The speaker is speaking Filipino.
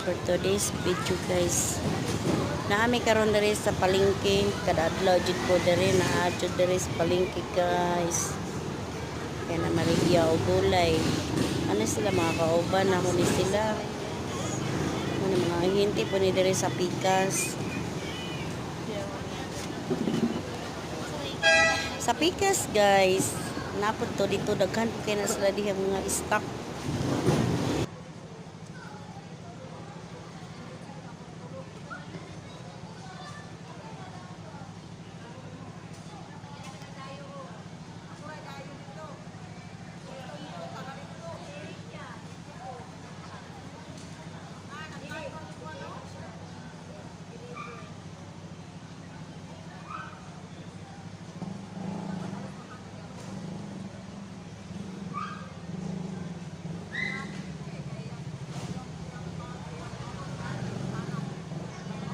for today's video guys. Naami karon diri sa palengke, kada adlaw jud ko diri naadyo diri sa palengke guys. Kaya na maligya o gulay. Ano sila mga kauban na ni sila. Ano mga hinti po ni diri sa pikas. Sa pikas guys, napod to dito daghan po kay na sila diha mga stock.